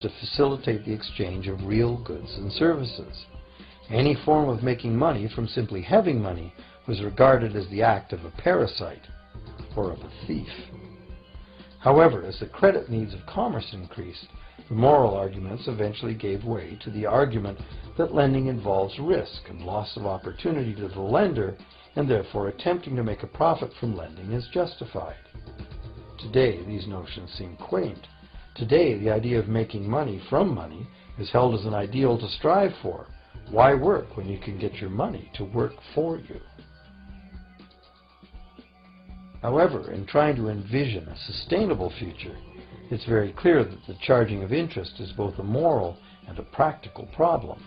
to facilitate the exchange of real goods and services. Any form of making money from simply having money was regarded as the act of a parasite or of a thief. However, as the credit needs of commerce increased, the moral arguments eventually gave way to the argument that lending involves risk and loss of opportunity to the lender, and therefore attempting to make a profit from lending is justified. Today, these notions seem quaint. Today, the idea of making money from money is held as an ideal to strive for. Why work when you can get your money to work for you? However, in trying to envision a sustainable future, it's very clear that the charging of interest is both a moral and a practical problem.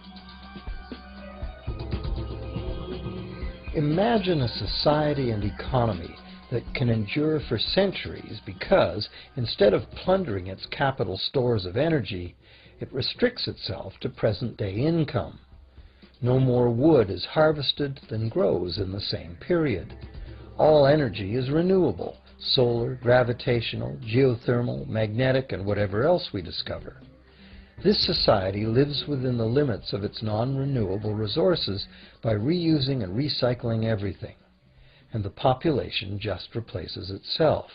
Imagine a society and economy that can endure for centuries because, instead of plundering its capital stores of energy, it restricts itself to present-day income. No more wood is harvested than grows in the same period. All energy is renewable: solar, gravitational, geothermal, magnetic, and whatever else we discover. This society lives within the limits of its non-renewable resources by reusing and recycling everything, and the population just replaces itself.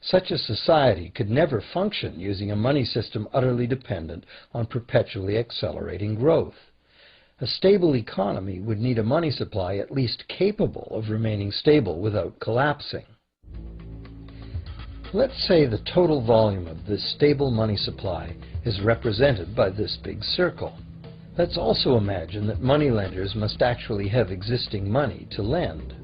Such a society could never function using a money system utterly dependent on perpetually accelerating growth. A stable economy would need a money supply at least capable of remaining stable without collapsing. Let's say the total volume of this stable money supply is represented by this big circle. Let's also imagine that moneylenders must actually have existing money to lend.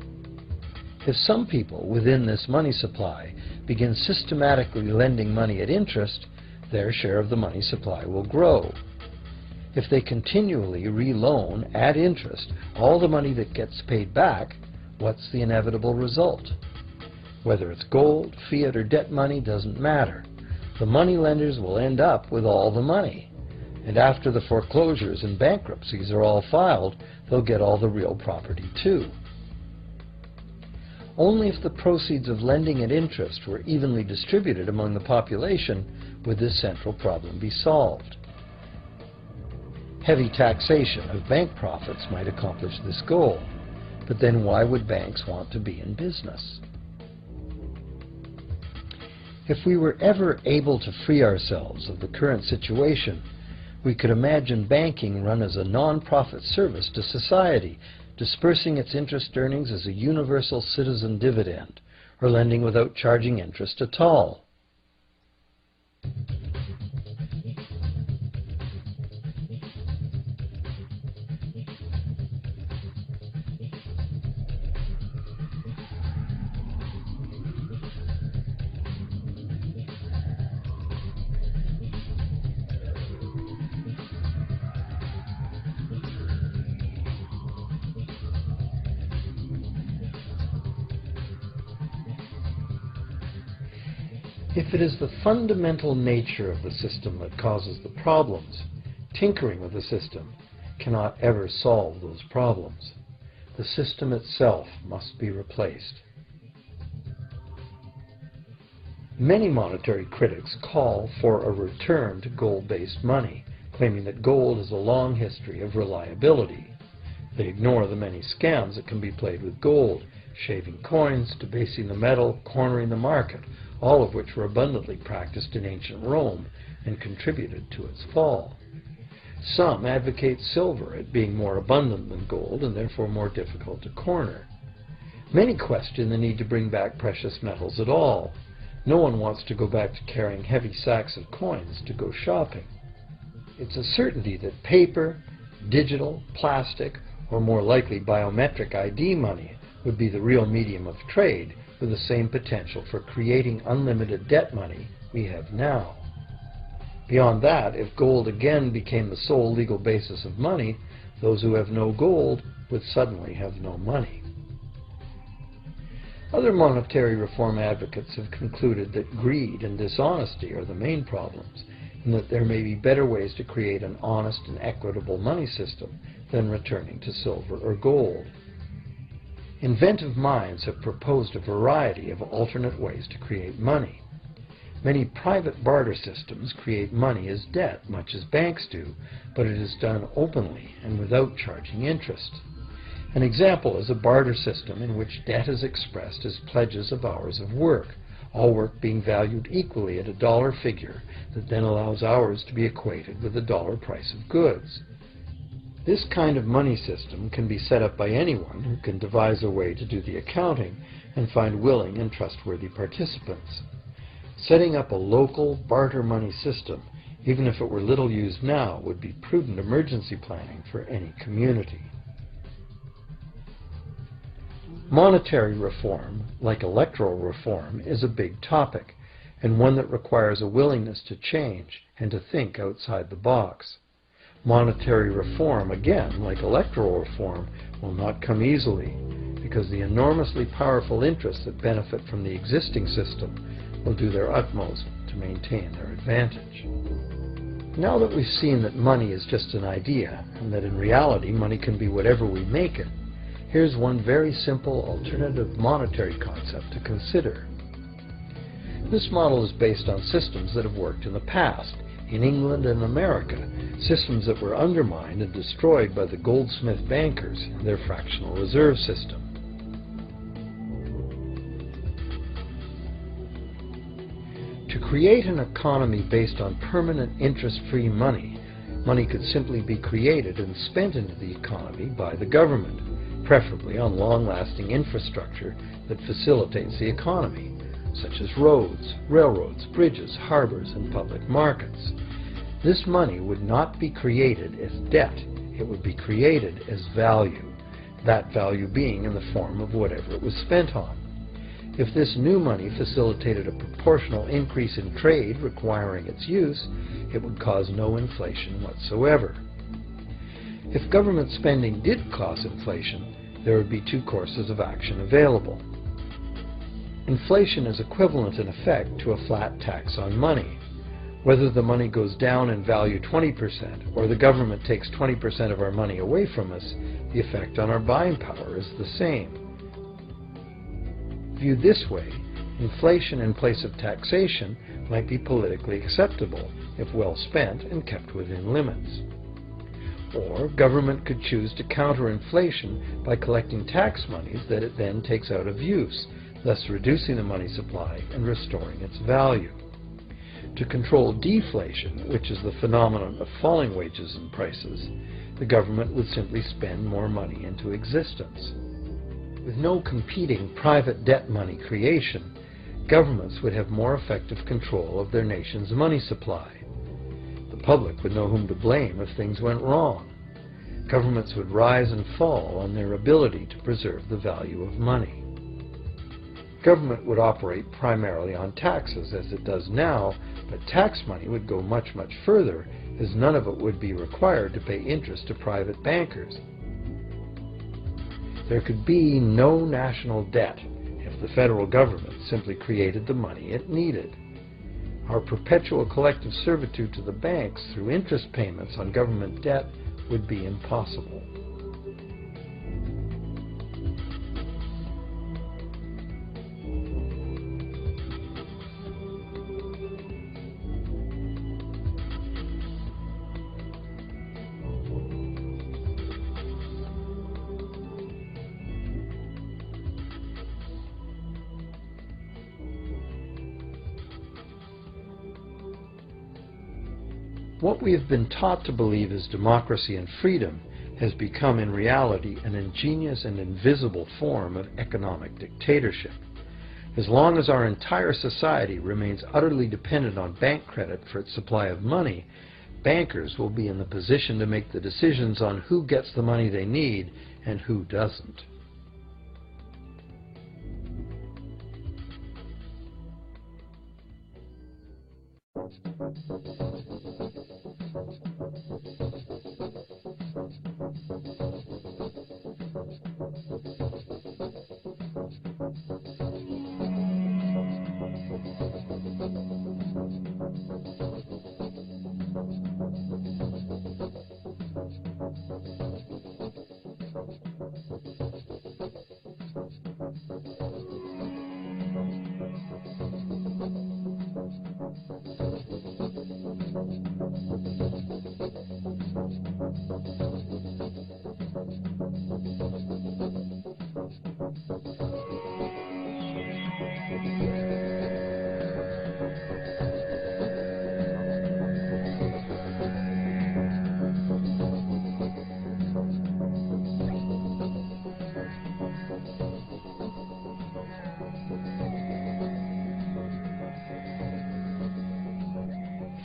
If some people within this money supply begin systematically lending money at interest, their share of the money supply will grow. If they continually re-loan at interest all the money that gets paid back, what's the inevitable result? Whether it's gold, fiat, or debt money doesn't matter. The money lenders will end up with all the money. And after the foreclosures and bankruptcies are all filed, they'll get all the real property too. Only if the proceeds of lending at interest were evenly distributed among the population would this central problem be solved. Heavy taxation of bank profits might accomplish this goal, but then why would banks want to be in business? If we were ever able to free ourselves of the current situation, we could imagine banking run as a non-profit service to society, dispersing its interest earnings as a universal citizen dividend, or lending without charging interest at all. If it is the fundamental nature of the system that causes the problems, tinkering with the system cannot ever solve those problems. The system itself must be replaced. Many monetary critics call for a return to gold-based money, claiming that gold has a long history of reliability. They ignore the many scams that can be played with gold: shaving coins, debasing the metal, cornering the market, all of which were abundantly practiced in ancient Rome and contributed to its fall. Some advocate silver as being more abundant than gold and therefore more difficult to corner. Many question the need to bring back precious metals at all. No one wants to go back to carrying heavy sacks of coins to go shopping. It's a certainty that paper, digital, plastic, or more likely biometric ID money would be the real medium of trade, with the same potential for creating unlimited debt money we have now. Beyond that, if gold again became the sole legal basis of money, those who have no gold would suddenly have no money. Other monetary reform advocates have concluded that greed and dishonesty are the main problems, and that there may be better ways to create an honest and equitable money system than returning to silver or gold. Inventive minds have proposed a variety of alternate ways to create money. Many private barter systems create money as debt, much as banks do, but it is done openly and without charging interest. An example is a barter system in which debt is expressed as pledges of hours of work, all work being valued equally at a dollar figure that then allows hours to be equated with the dollar price of goods. This kind of money system can be set up by anyone who can devise a way to do the accounting and find willing and trustworthy participants. Setting up a local barter money system, even if it were little used now, would be prudent emergency planning for any community. Monetary reform, like electoral reform, is a big topic, and one that requires a willingness to change and to think outside the box. Monetary reform, again, like electoral reform, will not come easily, because the enormously powerful interests that benefit from the existing system will do their utmost to maintain their advantage. Now that we've seen that money is just an idea, and that in reality money can be whatever we make it, here's one very simple alternative monetary concept to consider. This model is based on systems that have worked in the past, in England and America, systems that were undermined and destroyed by the goldsmith bankers and their fractional reserve system. To create an economy based on permanent interest-free money, money could simply be created and spent into the economy by the government, preferably on long-lasting infrastructure that facilitates the economy, such as roads, railroads, bridges, harbors, and public markets. This money would not be created as debt, it would be created as value, that value being in the form of whatever it was spent on. If this new money facilitated a proportional increase in trade requiring its use, it would cause no inflation whatsoever. If government spending did cause inflation, there would be two courses of action available. Inflation is equivalent in effect to a flat tax on money. Whether the money goes down in value 20% or the government takes 20% of our money away from us, the effect on our buying power is the same. Viewed this way, inflation in place of taxation might be politically acceptable if well spent and kept within limits. Or government could choose to counter inflation by collecting tax monies that it then takes out of use, thus reducing the money supply and restoring its value. To control deflation, which is the phenomenon of falling wages and prices, the government would simply spend more money into existence. With no competing private debt money creation, governments would have more effective control of their nation's money supply. The public would know whom to blame if things went wrong. Governments would rise and fall on their ability to preserve the value of money. Government would operate primarily on taxes, as it does now, but tax money would go much, much further, as none of it would be required to pay interest to private bankers. There could be no national debt if the federal government simply created the money it needed. Our perpetual collective servitude to the banks through interest payments on government debt would be impossible. What we have been taught to believe is democracy and freedom has become in reality an ingenious and invisible form of economic dictatorship. As long as our entire society remains utterly dependent on bank credit for its supply of money, bankers will be in the position to make the decisions on who gets the money they need and who doesn't.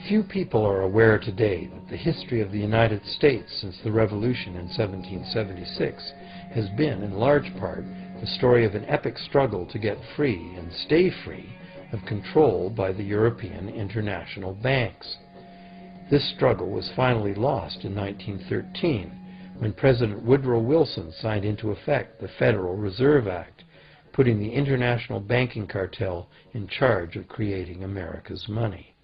Few people are aware today that the history of the United States since the Revolution in 1776 has been, in large part, the story of an epic struggle to get free and stay free of control by the European international banks. This struggle was finally lost in 1913 when President Woodrow Wilson signed into effect the Federal Reserve Act, putting the international banking cartel in charge of creating America's money.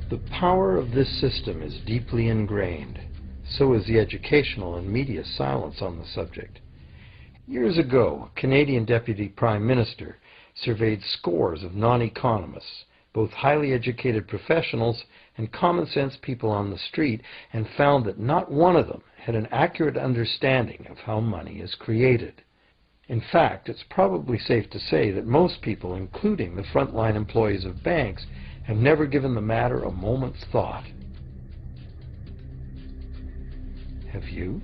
The power of this system is deeply ingrained. So is the educational and media silence on the subject. Years ago, a Canadian Deputy Prime Minister surveyed scores of non-economists, both highly educated professionals and common-sense people on the street, and found that not one of them had an accurate understanding of how money is created. In fact, it's probably safe to say that most people, including the frontline employees of banks, have never given the matter a moment's thought. Have you?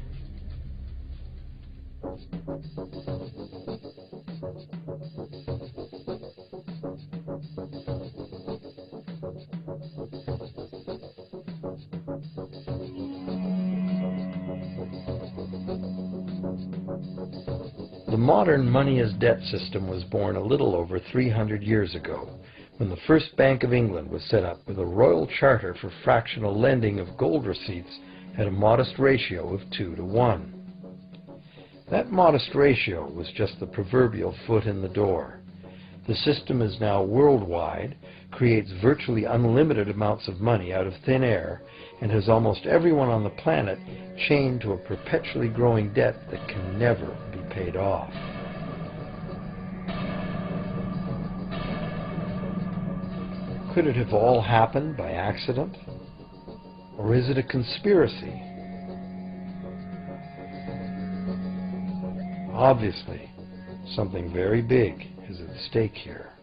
The modern money-as-debt system was born a little over 300 years ago, when the first Bank of England was set up with a royal charter for fractional lending of gold receipts at a modest ratio of 2 to 1. That modest ratio was just the proverbial foot in the door. The system is now worldwide, creates virtually unlimited amounts of money out of thin air, and has almost everyone on the planet chained to a perpetually growing debt that can never be paid off. Could it have all happened by accident? Or is it a conspiracy? Obviously, something very big is at stake here.